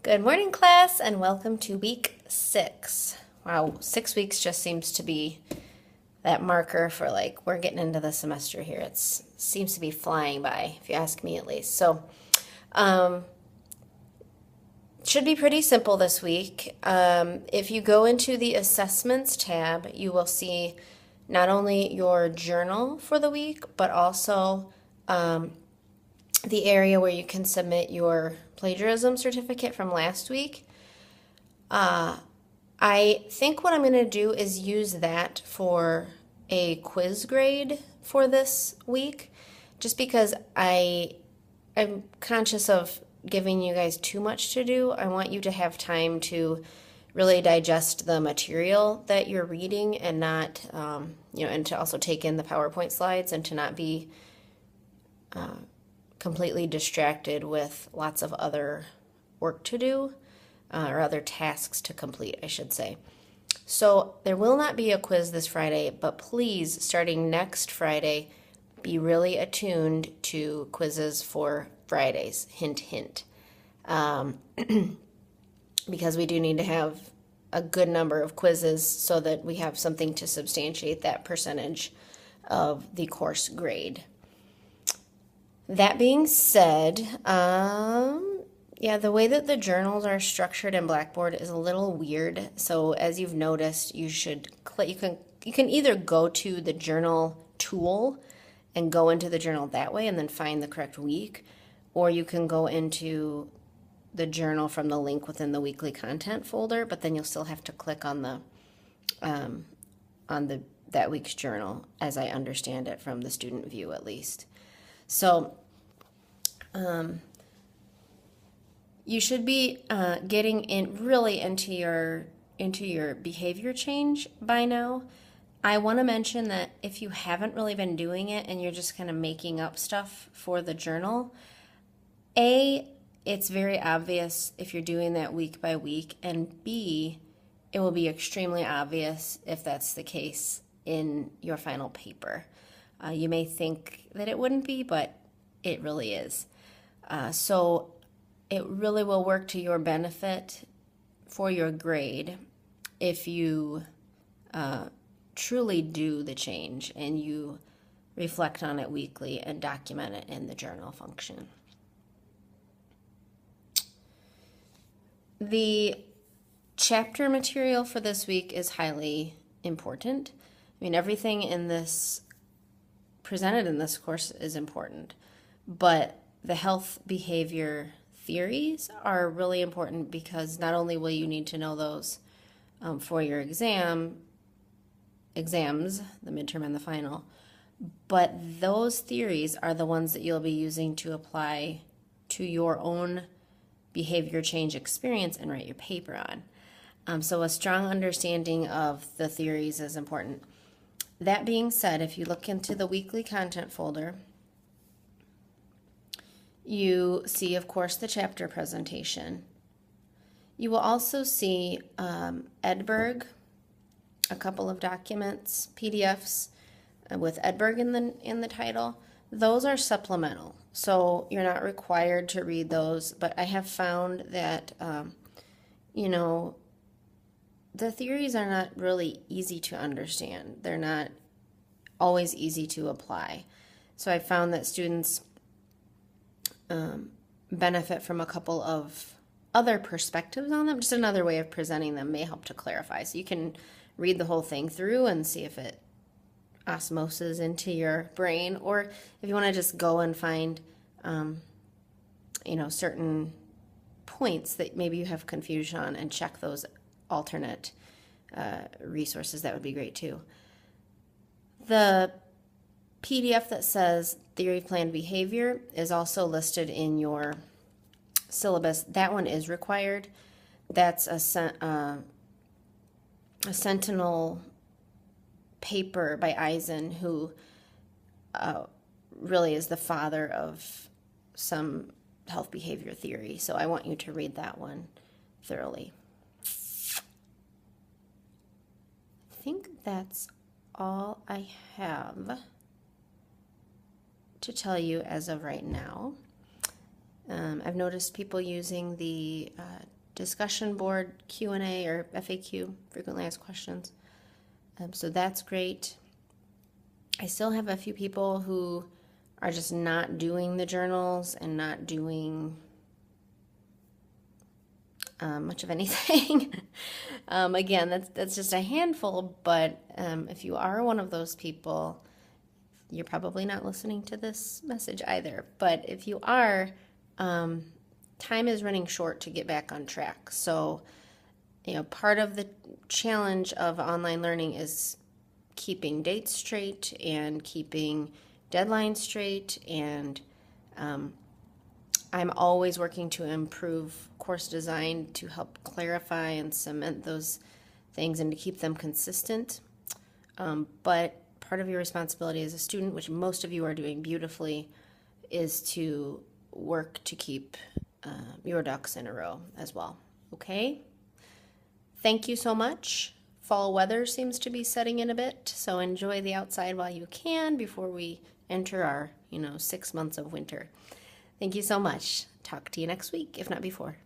Good morning, class, and welcome to week 6. Wow, 6 weeks just seems to be that marker for we're getting into the semester here. It seems to be flying by, if you ask me at least. So, should be pretty simple this week. If you go into the assessments tab, you will see not only your journal for the week, but also the area where you can submit your plagiarism certificate from last week. I think what I'm going to do is use that for a quiz grade for this week, just because I'm conscious of giving you guys too much to do. I want you to have time to really digest the material that you're reading and not, and to also take in the PowerPoint slides and to not be completely distracted with lots of other work to do or other tasks to complete, I should say. So there will not be a quiz this Friday, but please, starting next Friday, be really attuned to quizzes for Fridays. Hint, hint. Because we do need to have a good number of quizzes so that we have something to substantiate that percentage of the course grade. That being said, the way that the journals are structured in Blackboard is a little weird. So as you've noticed, you can either go to the journal tool and go into the journal that way and then find the correct week, or you can go into the journal from the link within the weekly content folder, but then you'll still have to click on that week's journal, as I understand it from the student view at least. So you should be getting into your behavior change by now. I want to mention that if you haven't really been doing it and you're just kind of making up stuff for the journal, it's very obvious if you're doing that week by week, and B, it will be extremely obvious if that's the case in your final paper. You may think that it wouldn't be, but it really is. So it really will work to your benefit for your grade if you truly do the change and you reflect on it weekly and document it in the journal function. The chapter material for this week is highly important. I mean, everything presented in this course is important, but the health behavior theories are really important because not only will you need to know those for your exams, the midterm and the final, but those theories are the ones that you'll be using to apply to your own behavior change experience and write your paper on. So a strong understanding of the theories is important. That being said, if you look into the weekly content folder, you see, of course, the chapter presentation. You will also see Edberg, a couple of documents, PDFs with Edberg in the title. Those are supplemental, so you're not required to read those, but I have found that, the theories are not really easy to understand. They're not always easy to apply. So I found that students benefit from a couple of other perspectives on them. Just another way of presenting them may help to clarify. So you can read the whole thing through and see if it osmoses into your brain, or if you want to just go and find, certain points that maybe you have confusion on and check those alternate resources, that would be great too. The PDF that says theory of planned behavior is also listed in your syllabus. That one is required. That's a Sentinel paper by Eisen, who really is the father of some health behavior theory. So I want you to read that one thoroughly. I think that's all I have to tell you as of right now. I've noticed people using the discussion board Q&A or FAQ, frequently asked questions. So that's great. I still have a few people who are just not doing the journals and not doing much of anything. Again, that's just a handful, but if you are one of those people, you're probably not listening to this message either. But if you are, time is running short to get back on track. So, part of the challenge of online learning is keeping dates straight and keeping deadlines straight. And I'm always working to improve course design to help clarify and cement those things and to keep them consistent. But part of your responsibility as a student, which most of you are doing beautifully, is to work to keep your ducks in a row as well. Okay? Thank you so much. Fall weather seems to be setting in a bit, so enjoy the outside while you can before we enter our, 6 months of winter. Thank you so much. Talk to you next week, if not before.